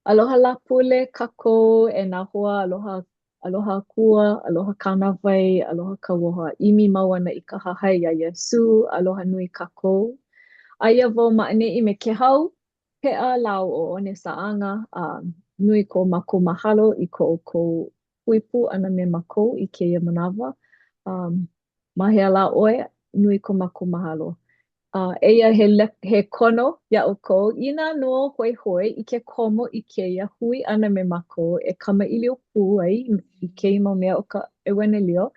Aloha lapule, kako, e nahua, aloha kua, aloha kānawai, aloha kauoha. Imi mau ana i ka hahai a Iesu, aloha nui kako. Aia wau maʻaneʻi me ke hau, peʻa lau o one saʻaga, nui ko mākou mahalo i ko puipu ʻana me mākou i kēia manawa. Mahea la ʻoe, nui ko mākou mahalo. Eia he kono iaʻu kou, inā no hoihoi i ke komo i keia hui ʻana me mākou e kamaʻilio pū ai i kēia mau mea o ka ʻewenelio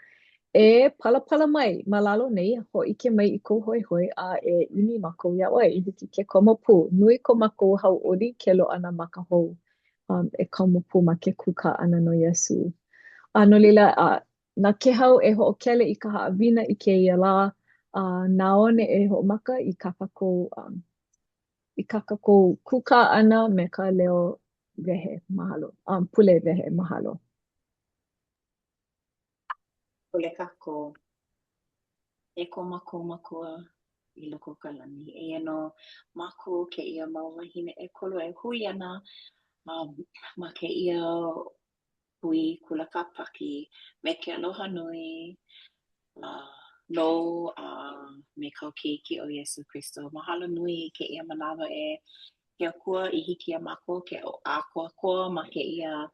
e palapala mai ma lalo nei hoʻike mai i kou hoihoi a e ʻimi mākou iaʻu ai i hiki ke komo pū. Nui ko mākou hauʻoli ke loaʻana ma ka hou e komo pū ma ke kuka ʻana no Iesu. No leila, na ke hau e hoʻokele i ka haʻawina i kēia lā, na one e hoʻomaka i ka kākou kuka ʻana me ka leo wehe mahalo, pule wehe mahalo. Pule kako, e ko mākou makua i loko o ka lani. Eia no mākou keia mau wahine e kolo e hui ana ma keia hui kulakapaki me ke aloha nui no me kau keiki o Iesu Kristo. Mahalo nui keia manawa ke akua i hiki a mākou ke a koa ma keia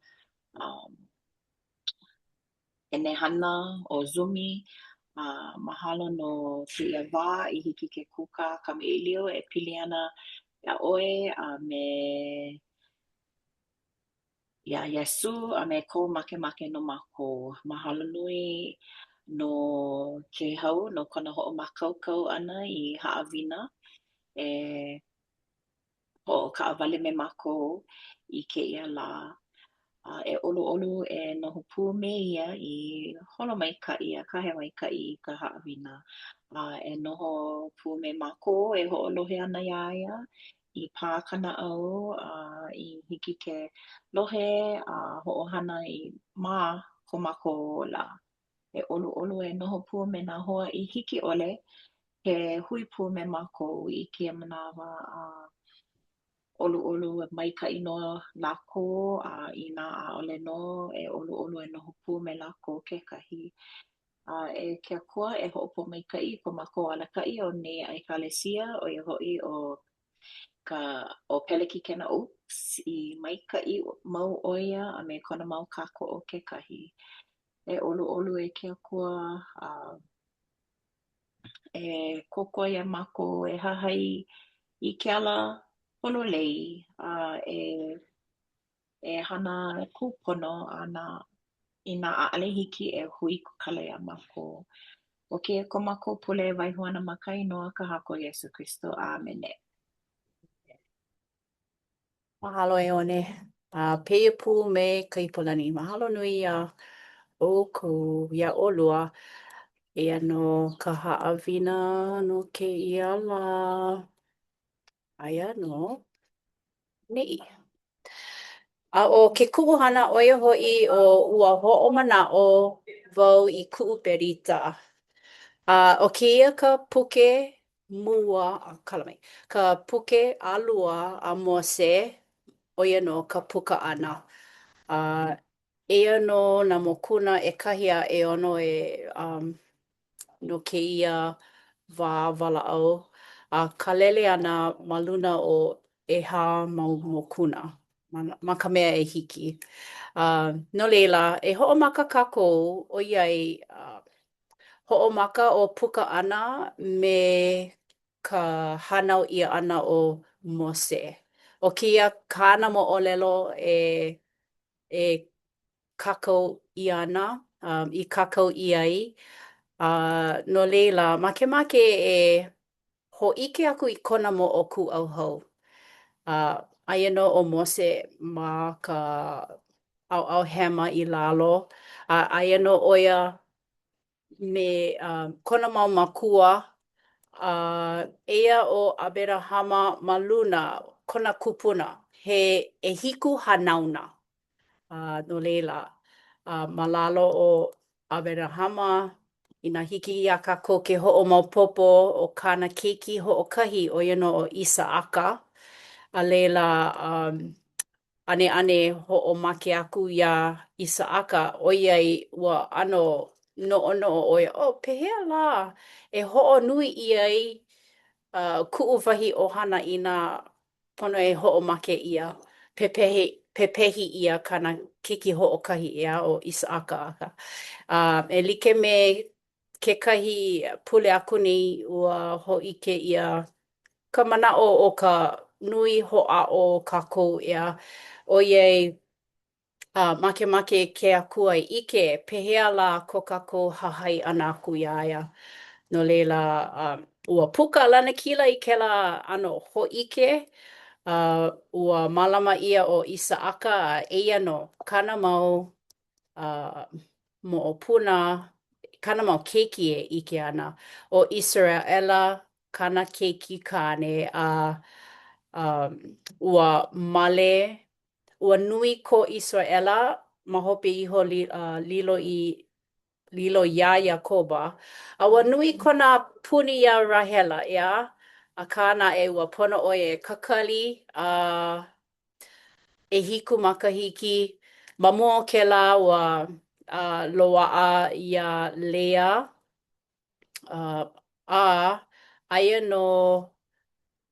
e nehana o Zumi. Mahalo no keia wā i hiki ke kuka kamaʻilio e pili ana ia ʻoe me ia Iesu a me kou makemake no mākou. Mahalo nui no ke hau no kona hoʻomākaukau ʻana i haʻawina e hoʻokaʻawale me mākou i keia lā. E ʻoluʻolu e noho pū me ia i holo maikaʻi a kahe maikaʻi i ka haʻawina. E noho pū me mākou e hoʻolohe ana iā ia i pā kanaʻau i hiki ke lohe hoʻohana i ma ko mākou ola. E ʻoluʻolu e noho pū me nā hoa i hiki ʻole ke hui pū me mākou i kēia manawa ʻoluʻolu maikaʻi no lākou inā ʻaʻole no e ʻoluʻolu e noho pū me lākou kekahi. E ke Akua e hoʻopōmaikaʻi ko mākou alakaʻi o nei ʻAikalesia ʻoia hoʻi o Pelekikena Oaks i maikaʻi mau ʻoia a me kona mau kākoʻo kekahi. E ʻoluʻolu e ke Akua e kokua ia mākou e hahai i ke ala pololei e hana kūpono i nā ʻaʻale hiki e hui kala iā mākou. O keia ko mākou pule e waiho ana ma ka inoa ka hako Iesu Kristo. Āmene. Mahalo e one. Peia pū me ka ipolani. Mahalo nui a ʻoukou ia ʻolua. Ia no ka haʻawina no kēia lā. Aia no neʻi. O ke kuʻuhana ʻoia hoʻi ua hoʻomanaʻo wau i kuʻu Berita. O kēia ka puke mua, ka puke ʻālua a Mose, ʻoia no ka puka ʻana. Eia no nā mokuna ekahi a ʻeono no kēia wā walaʻau. Ka lele ʻana ma luna o ʻehā mau mokuna ma ka mea e hiki. No leila, e hoʻomaka kākou ʻoiai hoʻomaka o puka ʻana me ka hānau ʻia ʻana o Mose. O kēia kāna moʻolelo e kākau ʻia ana, i kākau ʻia ai. No leila, makemake e hōʻike aku i kona moʻoku ʻauhau. Aia no o Mose ma ka ʻaoʻao hema i lalo. Aia no ʻoia me kona mau makua. Eia o Aberahama ma luna, kona kupuna, he ʻehiku hanauna. No leila, ma lalo o Aberahama, inā hiki iā kākou ke hoʻomaopopo o kāna keiki hoʻokahi ʻoia no o Isaʻaka. A leila, ane ho'omake aku ia Isaaka oiai ua ano no'o oia. O, pehea la e ho'onui iai ku'u wahi ohana i nā pono e ho'omake ia. Pepehi ia kana kiki ho'okahi ia o Isaaka aka. E like me kekahi pule aku ni ua ho'ike ia ka mana'o o ka nui ho'a'o kākou ia. Oiai, make ke akua I ike, pehea la ko kākou hahai ana aku iaia. No leila, ua puka lana kila I kela ano ho'ike, ua malama ia o Isaaka eia no kana mau mo'opuna, kana mau keiki e ike ana. O Israela, kana keiki kane ua male, ua nui ko Israela, ma hope iho lilo ia Iakoba. A ua nui kona puni ia Rahela, ia? A kāna e ua pono oi e kakali, e hiku makahiki, ma mua o ke la ua loa'a ia Lea, aia no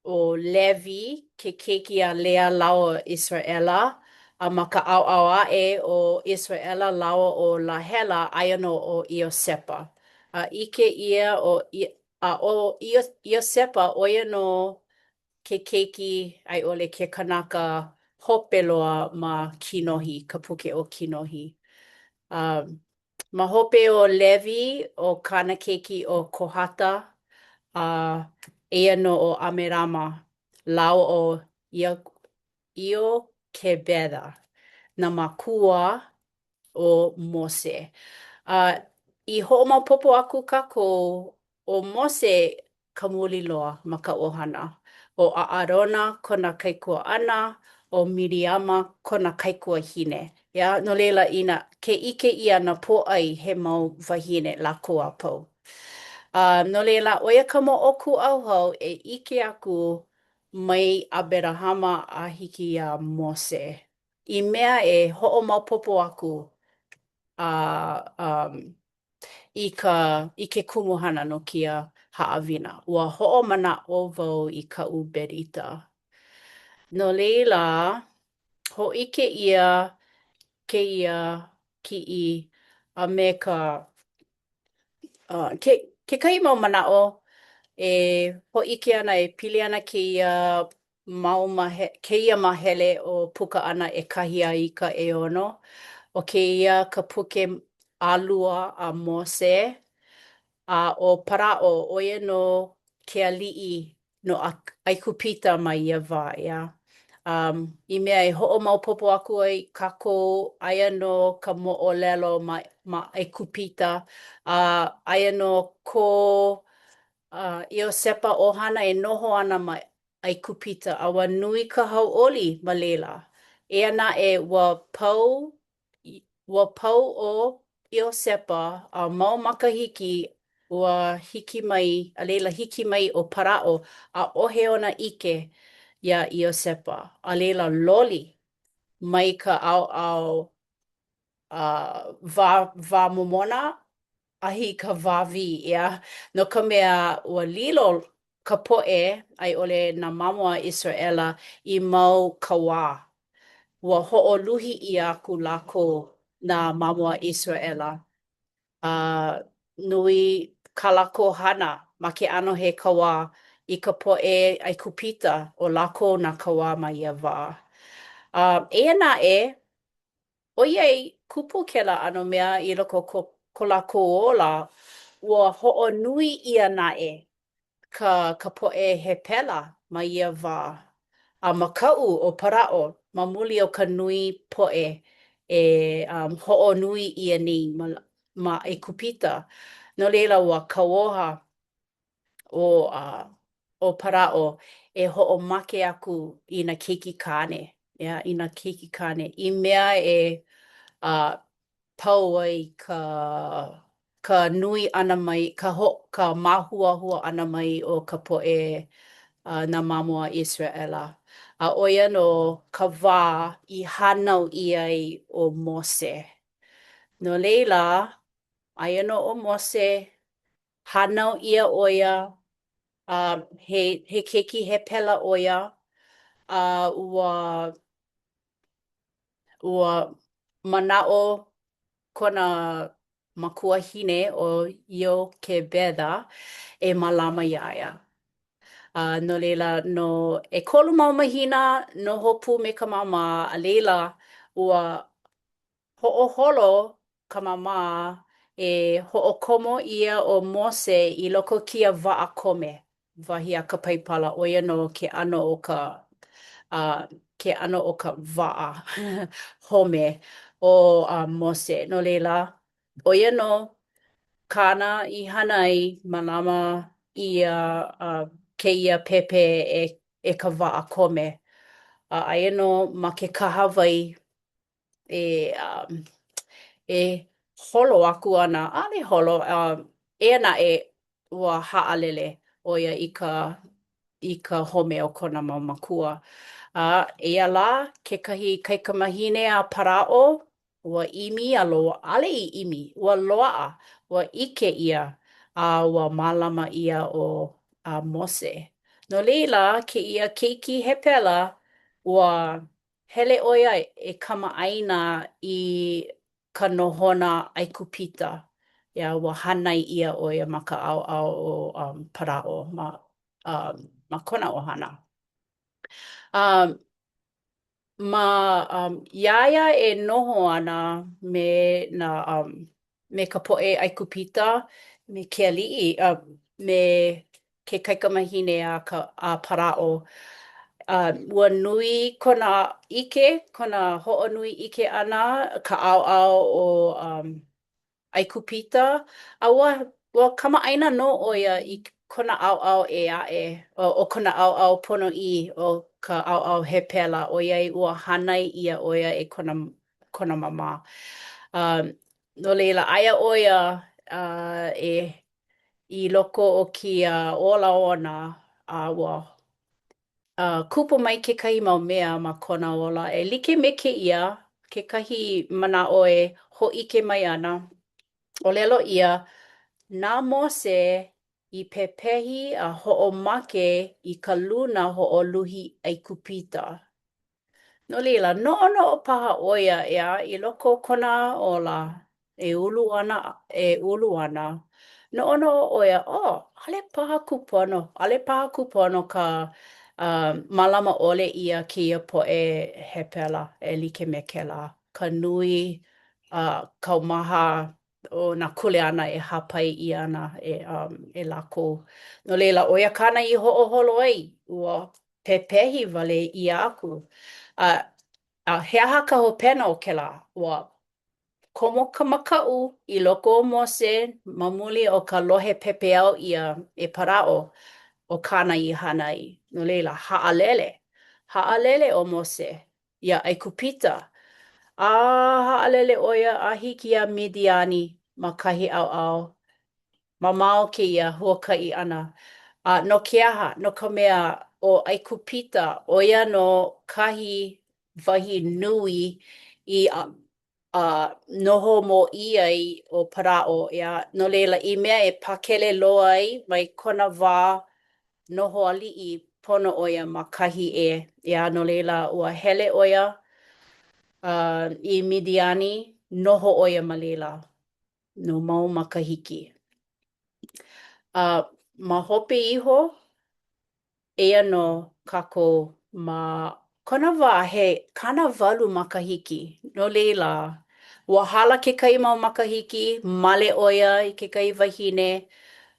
o Levi, ke keiki a Lea lawa Israela, a ma ka au a'e o Israela lawa o Lahela, aia no o Iosepa. Ike ia o Iosepa, oia no ke keiki ai ole ke kanaka hope loa ma kinohi, ka puke o kinohi. Ma hope o Levi o kana keiki o Kohata, eia no o Amerama, lau o Io Kebeda, na makua o Mose. I ho'omaopopo aku kākou o Mose ka muli loa ma ka ohana. O Aarona kona kaikua ana, o Miriama kona kaikua hine. Ia, no leila ina ke ike ia na po'ai he mau wahine lako a pau. No leila, oia ka mo'oku au hau e ike aku mai Aberahama a hiki a Mose. I mea e ho'omaopopo aku I ke kumuhana no kia haawina. Ua ho'omana'o wau I ka'u berita. No leila, ho'ike ia keia ki'i a me ka kekahi mau mana'o e ho'ike ana e pili ana keia mahele o puka ana e kahi a I ka 'eono. O keia ka puke ālua a Mose. O Para'o, oia no ke ali'i no Aikupita ma ia wā, ia. I mea e ho'omaopopo aku ai kākou aia no ka mo'olelo ma Aikupita. Aia no ko Iosepa ohana e noho ana ma Aikupita. A ua nui ka hau'oli ma leila. Eia na'e ua pau o Iosepa a mau makahiki ua hiki mai, a leila hiki mai o Para'o a ohe ona ike ia Iosepa. A leila loli mai ka au wā momona ahi ka wāwi, ia. No ka mea ua lilo ka po'e ai ole nā mamo a Israela I mau ka wā. Ua ho'oluhi I aku lako nā mamo a Israela. Nui ka lako hana ma ke ano he kawa I ka po'e Aikupita o lako nā kawa ma ia wā. Eia na'e, oiai kupu kela ano mea I loko ko lako ola, ua ho'onui ia na'e ka po'e he pela ma ia wā. A ma ka'u o Para'o, ma muli o ka nui po'e e ho'onui ia ni ma Aikupita. No leila ua kauoha o Para'o e ho'omake aku I nā keiki kane. Ia, I nā keiki kane. I mea e pau ai ka nui ana mai, ka mahuahua ana mai o ka po'e nā mamo a Israela. A oia no ka wā I hanau ia I o Mose. No leila, aia no o Mose, hanau ia oia, he keiki he pela oia, ua mana'o kona makua hine o Io ke Bedha e malama iaia. No leila, no e kolu mau mahina no hopu me ka mama, a leila ua ho'oholo ka mama e ho'okomo ia o Mose I loko kia wa'akome. Wahi a ka paipala oia no ke ano o ka wa'a home o Mose. No leila, oia no kana I hana ai malama ia keia pepe e ka wa'akome. Aia no ma ke kahawai e holo aku ana, ale holo, e na ua ha'alele oia I ka home o kona mau makua. E ala, kekahi kaikamahine a para'o, ua imi a loa, ale I imi, ua loa'a, ua ike ia, ua malama ia o Mose. No leila, ke ia keiki he pela, ua hele oia e kama'aina I ka nohona aikupita. Ia, ua hanai ia oia ma ka au o para'o ma kona ohana. Iaia e noho ana me ka po'e aikupita, me ke ali'i, me ke kaikamahine a para'o. Ua nui kona ike, kona ho'onui ike ana, ka au o aikupita. Ua kama'aina no oia I kona au e a'e, o kona au pono'i o ka au he pela. Oiai ua hanai ia oia e kona mama. No leila, aia oia I loko o kia ola ona ua kupu mai kekahi mau mea ma kona ola. E like me ke ia, kekahi mana'o e ho'ike mai ana. O lelo ia, nā Mose I pepehi a ho'omake I ka luna ho'oluhi aikupita. No leila, no'ono'o paha ʻoia ʻea I loko o kona ola e ulu ana. No'ono'o ʻoia, ʻale paha kupono ka malama ʻole ʻia kēia poʻe he pela e like me kēlā. Ka nui kaumaha o nā kuleana e hāpai ʻia ana e lākou. No leila, ʻoia kāna I hoʻoholo ai, ua pepehi wale ʻia aku. He aha ka hopena o kēlā, ua komo ka makaʻu I loko o Mose ma muli o ka lohe pepeau ʻia e para'o o kāna I hana ai. No leila, ha'alele o Mose ia aikupita. Ha'alele ʻoia a hiki iā Midiani ma kahi ʻaoʻao. Mamao kēia huakaʻi ʻana. No ke aha, no ka mea o aikupita, ʻoia no kahi wahi nui I noho mōʻī ai o para'o. No leila, I mea e pakele loa ai mai kona wā noho ali'i pono ʻoia ma kahi no leila, ua hele ʻoia I Midiani, noho ʻoia ma leila no mau makahiki. Ma hope iho, eia no kākou ma kona wā he kanawalu makahiki. No leila, ua hala kekahi mau makahiki, male ʻoia I kekahi wahine.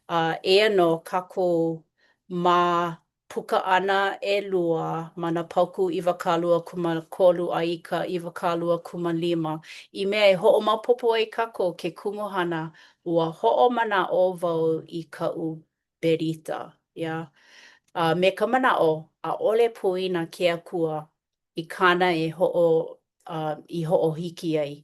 Eia no kākou ma puka ʻana ʻelua ma nā pauku 213 a i ka 215. I mea e hoʻomaopopo ai kākou ke kumuhana, ua hoʻomanaʻo wau I kaʻu berita. Me ka manaʻo, ʻaʻole poina ke Akua I kāna I hoʻohiki ai.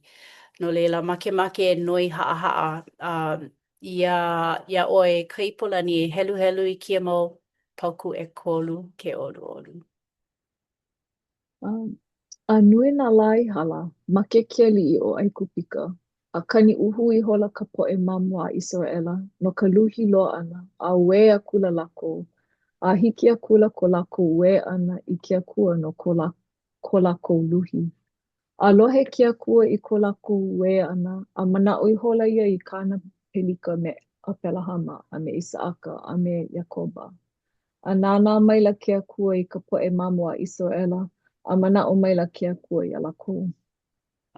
No leila, makemake e noi haʻahaʻa. Ia ʻoe ka ipolani e heluhelu I kia mau pauku ʻekolu ke ʻoluʻolu. A nui nā lā i hala, ma ke kialiʻi o ʻAikupika. A kani uhu i hola ka poʻe mamua a Israʻela no ka luhi loa ʻana, a we akula lākou. A hiki a kula ko lākou we ʻana i ke akua no ko lākou luhi. A lohe ke akua i ko lākou we ʻana, a manaʻo i hola ia i kāna pelika me Apelahama, a me Isaaka, a me Iakoba. A nānā maila ke akua i ka poʻe mamua a Israʻela, a manaʻo maila ke akua i a lākou.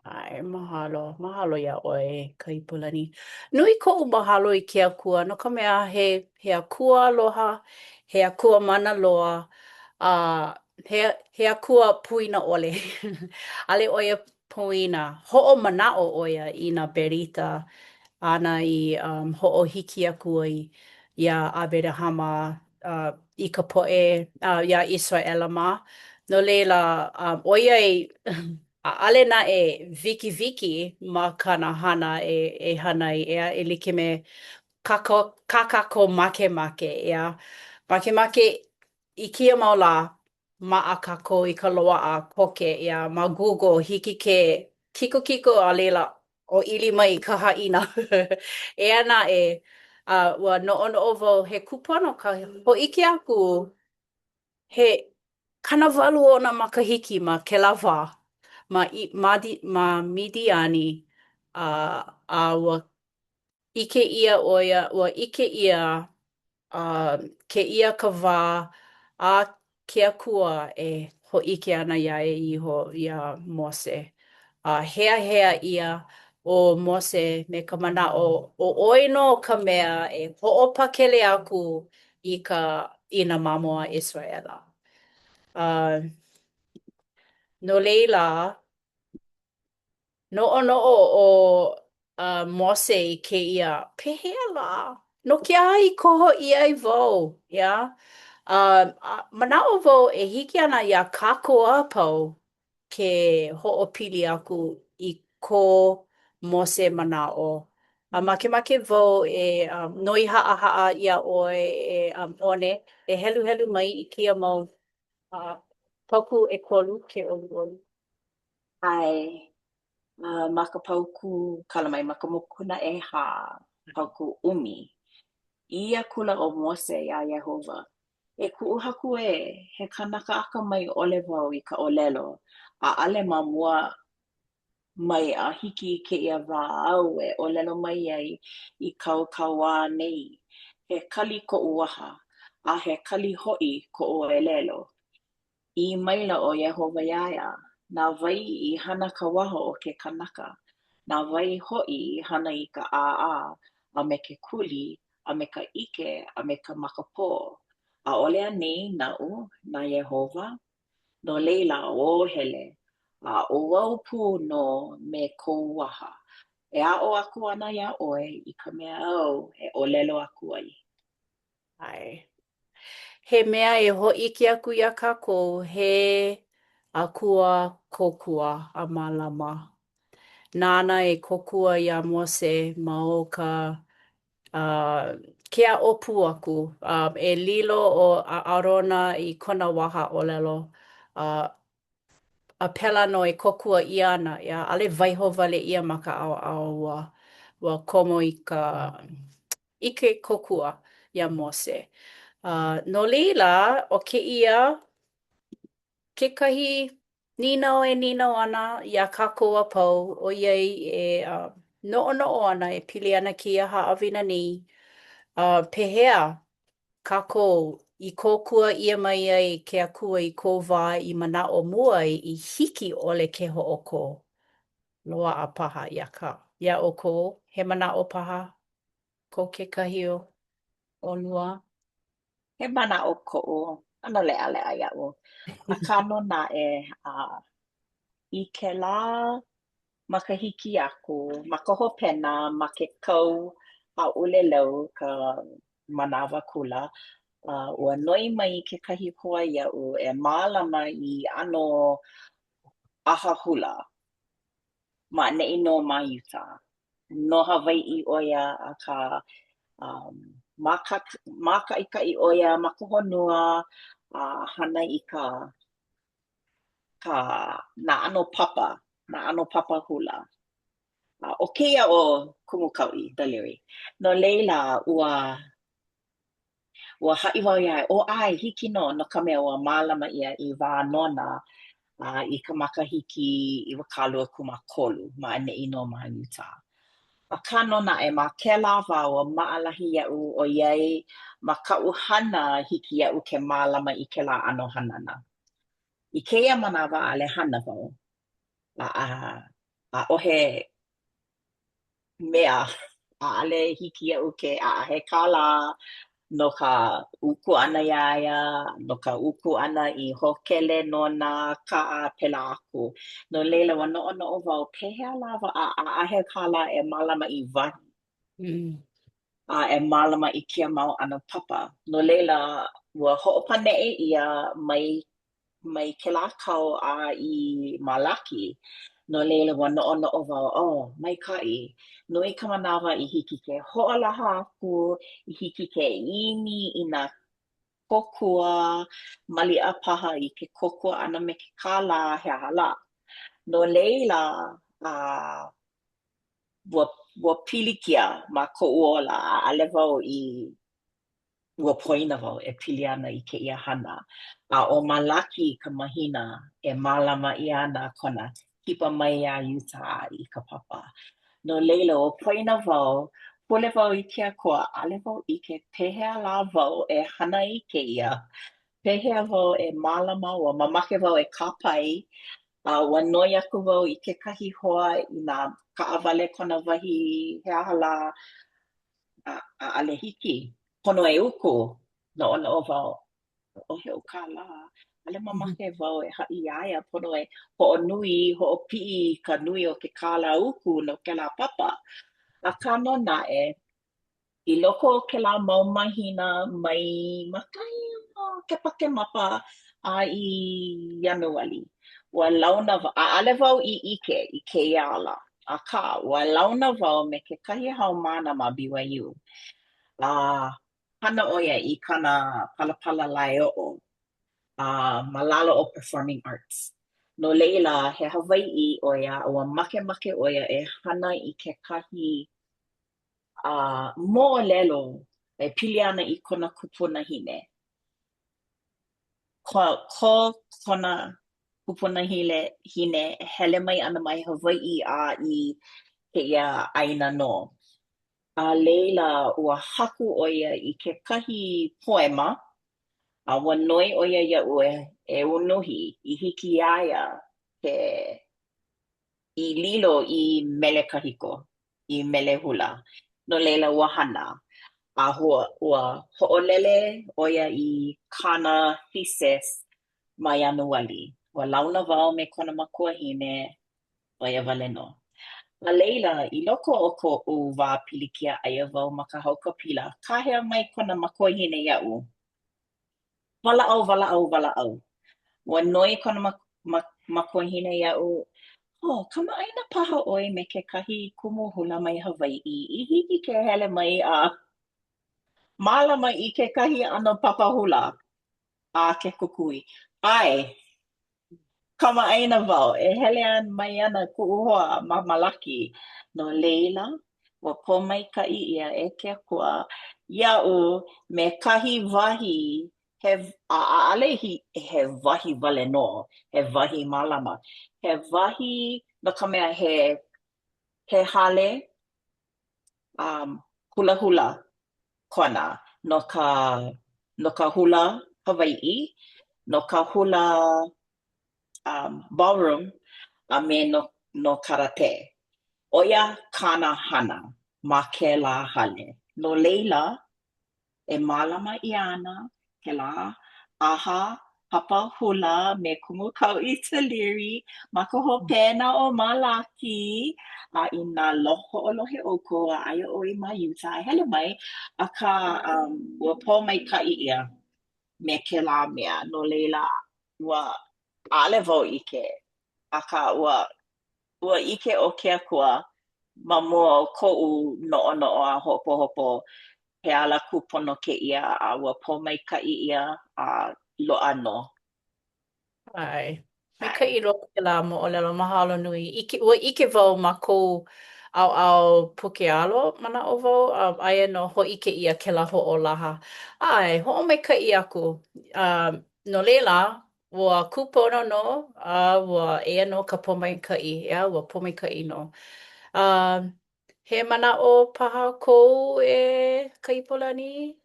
Ai, mahalo. Mahalo ia ʻoe ka ipulani. Nui koʻu mahalo i ke akua, no ka mea he akua aloha, he akua mana loa, he akua puina ʻole. ʻAle ʻo ia puina. Hoʻomanaʻo ʻo ia i nā berita ana i hoʻohiki aku ai iā Aberahama i ka poʻe iā Israʻela ma. No leila, ʻo iai ʻaʻale naʻe wiki ma kana hana e hana i ea e like me kakako makemake ea. Makemake i kia mau lā maʻa kākou i ka loaʻa poke ea ma Google hiki ke kiko a leila o ʻili mai ka haʻina. Ea naʻe ua noʻonoʻo wau he kupana ka hōʻike aku he kanawalu ona makahiki ma kēlā wā ma Midiani a ua ike ia keia ka wā a ke akua e hōʻike ana iā e iho iā Mose. Hea ia o Mose me ka manaʻo o ʻoe nō ka mea e hoʻopakele aku i ka ʻina mamua Israʻela. No leila, noʻonoʻo o Mose i kēia, pehea lā? No ke aha i koho ʻia ai wau, ia? Manaʻo wau e hiki ana iā kākou a pau ke hoʻopili aku i ko Mose manaʻo. Makemake wau e noi haʻahaʻa iā ʻoe e ʻone e heluhelu mai i kēia mau pauku ʻekolu ke ʻoluʻolu. Ai, ma ka pauku kalamai, ma ka mokuna ʻehā pauku ʻumi. Ia kula o Mose iā Iehova. E kuʻuhaku he kanaka akamai ʻole wau i ka ʻōlelo. ʻAʻale mamua mai a hiki i kēia wā au e ʻōlelo mai ai i kauā nei. He kali koʻu waha, a he kali hoʻi koʻu ʻōlelo. I maila o Iehova iaia, nā wai i hana ka waho o ke kanaka. Nā wai hoʻi i hana i ka ʻāʻā, a me ke kuli, a me ka ʻike, a me ka makapō. ʻAʻole a nei naʻu na Iehova? No leila ʻōhele, a ʻo wau pū nō me kou waha. E aʻo aku ana iā ʻoe i ka mea au e ʻōlelo aku ai. Ai. He mea e hōʻike aku iā kākou he akua kōkua a mālama. Nāna e kōkua iā Mose ma o ka ke ʻōpū aku. E lilo o Aarona i kona waha ʻōlelo. A pela no e kōkua ʻia ana, ia ʻaʻole waiho wale ʻia ma ka ʻaoʻao ua komo i ka ʻike kōkua iā Mose. No leila, o kēia kekahi ninau ana iā kākou a pau ʻo iai e noʻonoʻo ana e pili ana kēia haʻawina nei. Pehea kākou i kōkua ʻia mai ai ke akua i kou wā i manaʻo mua i hiki ʻole ke hoʻokō. Loaʻa paha iā ʻoukou, he manaʻo paha ko kekahi ʻolua. He manaʻo koʻu, ano leʻaleʻa iaʻu. Akā nō naʻe i kēlā makahiki aku, ma ka hopena, ma ke kau a ʻuleleu ka manawa kula, ua noi mai i kekahi hoa iaʻu e mālama i ʻano ʻaha hula maʻaneʻi nō ma Utah. No Hawaiʻi ʻo ia akā makaʻikaʻi ʻo ia ma ka honua hana i ka na ano papa hula. O keia o kumukau'i, Deliri. No leila, ua ha'i wau ia, o ai, hiki no ka mea ua mālama ia I wānona I ka makahiki 250 ma Ane'i no ma Utah. A ka nona e ma kēlā wau a ma'alahi ia'u o iai ma ka'u hana hiki ia'u ke mālama I kēlā ano hanana. I keia manawa a'ale hana wau, a 'ohe mea a'ale hiki ia'u ke a'ahe kālā no ka uku ana iaia, no ka uku ana I hokele nona ka'a pela aku. No leila ua no'ono'o wau pehea lawa a'ahe kālā e mālama I wahi. E mālama I kia mau ana papa. No leila ua ho'opane'e ia mai kēlā kau a I Malaki. No leila ua no'ono'o wau, maika'i. Nui ka manawa I hiki ke ho'olaha aku, I hiki ke imi I nā kokua, mali'a paha I ke kokua ana me ke kālā he aha lā. No leila, ua pilikia ma ko'u ola a'ale wau ua poina wau e pili ana I keia hana. A o Malaki ka mahina e mālama I ana kona kipa mai ia Utah I ka papa. No leila o poina wau, pule wau I ke akua, a'ale wau ike pehea la wau e hana I keia. Pehea wau e mālama, ua mamake wau e kāpai, ua noi aku wau I kekahi hoa I nā ka'awale kona wahi he aha lā a'ale hiki. Pono e uku, no'ono'o wau, o he o kā lā. Ale mamake wau e ha'i iaia pono e ho'onui, ho'opi'i ka nui o ke kālā uku no kēlā papa. A ka nona I loko o kēlā mau mahina mai makahi ke pake mapa a I Ianuali. Ua launa a'ale wau I ike I keia ala. Aka ua launa wau me kekahi haumāna ma BYU. Hana ʻo ia I kana palapala laiʻoʻo ma lalo o performing arts. No leila he Hawaiʻi ʻo ia ua makemake ʻo ia e hana I kekahi moʻolelo e pili ana I kona kupuna hine. Ko kona kupuna hine hele mai ana mai Hawaiʻi a I keia ʻaina no. A leila ua haku ʻo ia I kekahi poema a ua noi ʻo ia iaʻu e unuhi I hiki iā ia I lilo I mele kahiko, I mele hula. No leila ua hana. A ua hoʻolele ʻo ia I kana thesis ma Ianuali. Ua launa wau me kona makuahine ʻo ia wale no. A leila, I loko o koʻu wā pilikia aia wau ma ka haukapila, kahea mai kona makuahine iaʻu. Walaʻau. Ua noi kona makuahine iaʻu, kamaʻaina paha ʻoe me kekahi kumuhula mai Hawaiʻi. I hiki ke hele mai mālama I kekahi ʻano papa hula a ke kukui. Ai, kamaʻaina wau, e hele mai ana kuʻu hoa ma Malaki. No leila, ua pōmaikaʻi ʻia e ke akua iaʻu me kahi wahi ʻaʻale he wahi wale nō, he wahi mālama. He wahi no ka mea he hale hula kona no ka hula Hawaiʻi, no ka hula ballroom a me no karate. Oia kana hana ma kēlā hale. No leila, e mālama I ana kēlā aha papa hula me kumukauʻi Deliri ma ka hopena o Malaki a I nā hoʻolohe ʻoukou a aia ʻoe ma Utah e hele mai aka ua pōmaikaʻi ʻia me kēlā mea. No leila ua ʻaʻole wau ʻike aka ua ʻike o ke akua ma mua o koʻu noʻonoʻo a hopohopo he ala kūpono kēia a ua pōmaikaʻi ʻia a loʻa nō. Ai. Me ka ilo ke la mo o lelo mahalo nui. Ua ike wau ma kou au puke alo mana o wau. Aia no ho ike ia ke la ho o laha. Ai, ho o me ka i aku. No leila, ua kupono no, ua ea no ka pomai ka i. Ua pomai ka i no. He mana o paha kou e ka ipolani?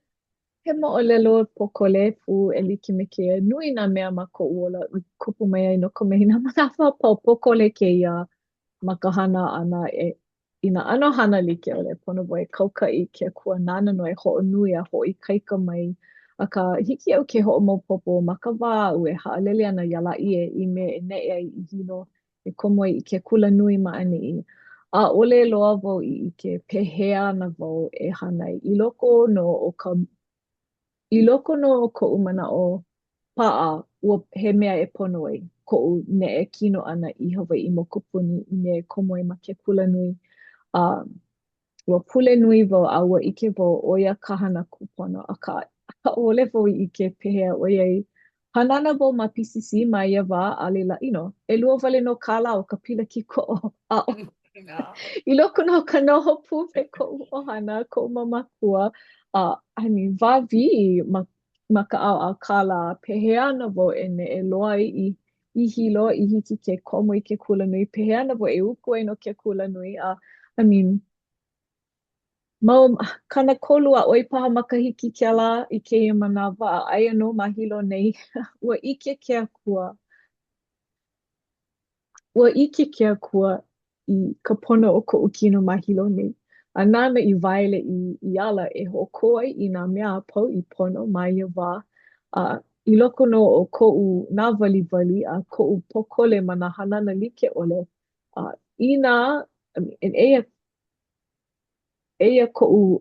He mo'olelo pokole pu e like me ke nui nā mea ma ko uola kupu mai ai no ka mehina manawa pau pokole ke ia ma ka hana ana ina ano hana like ole pono wai kauka'i ke kua nana no e ho'o nui a ho'i kaika mai a ka hiki au ke ho'o maopopo ma ka wā u e ha'alele ana ia la'i i me e ne'e ai i hino e komo ai i ke kula nui ma ani'i a ole loa wau i ke pehea na wau e hana i loko no o ka I loko no o ko'u mana'o pa'a ua he mea e pono ai ko'u ne'e kino ʻana i Hawaiʻi mokupuni i me komo ai ma ke kulanui a ua pule nui wau a ua ʻike wau ʻo ia ka hana kūpono akā ʻaʻole wau i ke pehea ʻoiai hanana wau ma PCC ma ia wā a leila ʻelua wale no kāla o ka pila kikoʻo a I loko no ka noho pu me ko'u ʻohana, ko'u mamakua, wāwi ma ka ʻaoʻao kālā, pehea ana wau e loa ai i hilo i hiki ke komo i ke kulanui, pehea ana wau e uku ai no ke kulanui, I mean, kana kolu a ʻoi paha makahiki kela i kēia manawa a aia no ma hilo nei, ua ʻike ke akua Ua ʻike ke akua i ka pono o koʻu kino ma hilo nei. A nana i waele i ala e hoʻokō ai i nā mea a pau i pono ma ia wā. I loko no o koʻu nā waliwali a koʻu pokole ma nā hanana like ʻole. Inā, eia koʻu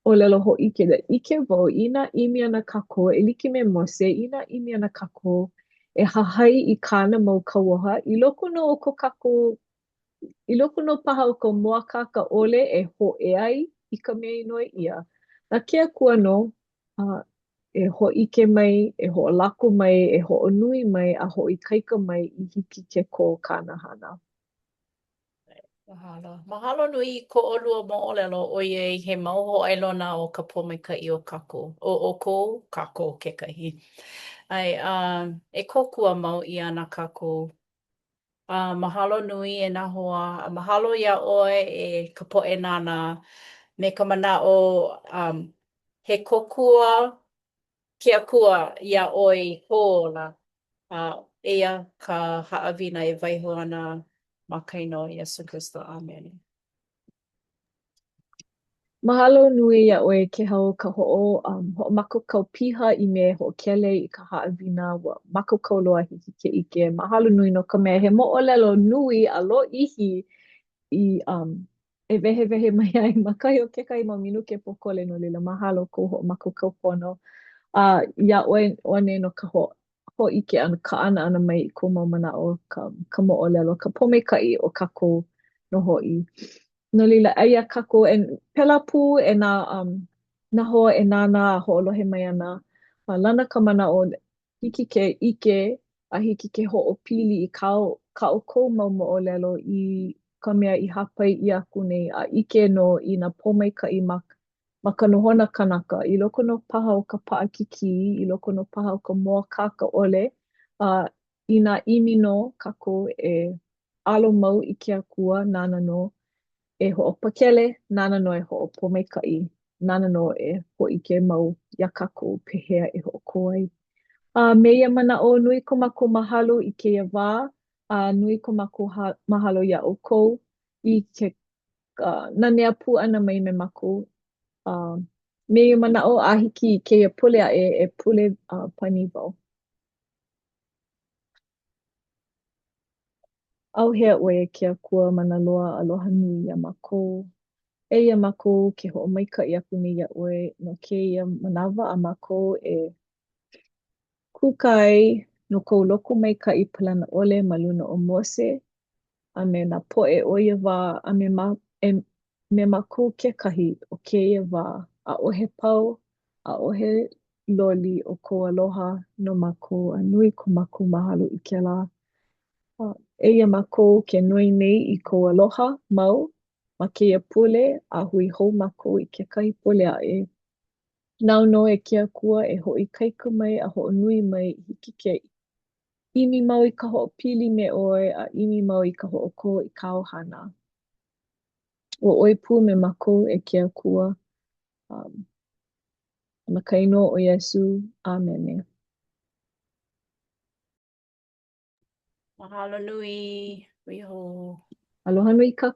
ʻōlelo hōʻike ʻike wau i nā ʻimi ana kākou e like me Mose i nā ʻimi ana kākou e hahai i kāna mau kauoha i loko no o ko kākou I loko no paha o ka moakaka ʻole e hōʻe ai i ka mea inoa ʻia. Na ke akua no e hōʻike mai, e hoʻolako mai, e hoʻonui mai, a hoʻoikaika mai i hiki ke kō kānahana. Mahalo. Mahalo nui i ko ʻolua moʻolelo ʻoiai he mau hōʻailona o ka pōmaikaʻi o kākou. O kou kākou kekahi. Ai, e kōkua mau i ana kākou. Mahalo nui e nā hoa. Mahalo iā ʻoe e ka poʻe nana me ka manaʻo he kōkua ke akua iā ʻoe i ko ola. Eia ka haʻawina e waiho ana ma kaino o Iesu Kristo. Amen. Mahalo nui iā ʻoe ke hau ka hoʻomakokau piha i me hoʻokele i ka haʻawina ua makokau loa hiki ke ʻike. Mahalo nui no ka mea he moʻolelo nui a lōʻihi i e wehewehe mai ai ma kahi o kekahi mau minuke pokole no leila mahalo kou hoʻomakokau pono. Iā ʻoe ʻone no ka hōʻike ana ka ʻana ʻana mai i kou mau manaʻo ka moʻolelo, ka pōmaikaʻi o kākou no hoʻi. No leila aia kākou pela pū e nā hoa e nānā a hoʻolohe mai ana. Lana ka manaʻo hiki ke ʻike a hiki ke hoʻopili i ka o kou mau moʻolelo i ka mea i hāpai i aku nei a ʻike no i nā pōmaikaʻi ma ka nohona kanaka i loko no paha o ka paʻakikī, i loko no paha o ka moakaka ʻole i nā ʻimi no kākou e alo mau i ke akua nana no e hoʻopakele, nana no e hoʻopōmaikaʻi, nana no e hōʻike mau iā kākou pehea e hoʻokō ai. Me ia manaʻo nui ko mākou mahalo i kēia wā, nui ko mākou mahalo iā ʻoukou i ke nanea pū ʻana mai me mākou. Me ia manaʻo a hiki i kēia pule aʻe e pule pani wau. Auhea ʻoe ke akua mana loa aloha nui iā mākou. Eia mākou ke hoʻomaikaʻi aku nei iā ʻoe no kēia manawa a mākou e kuka ai no kou loko maikaʻi palana ʻole ma luna o Mose a me nā poʻe o ia wā a me mākou kekahi o kēia wā ʻaʻohe pau, ʻaʻohe loli o ko aloha no mākou a nui ko mākou mahalo i ke la. Eia mākou ke nui nei i ko aloha mau ma keia pule a hui hou mākou i ke kahi pule ae. Nau no e kia kua e hoi kaika mai a ho nui mai hiki ke imi mau i ka ho'opili me oe a imi mau i ka ho'oko i ka ohana. O oi pū me mākou e kia kua ma ka inoa o Iesu. Amene. Mahalo nui. Iho. Aloha nui ka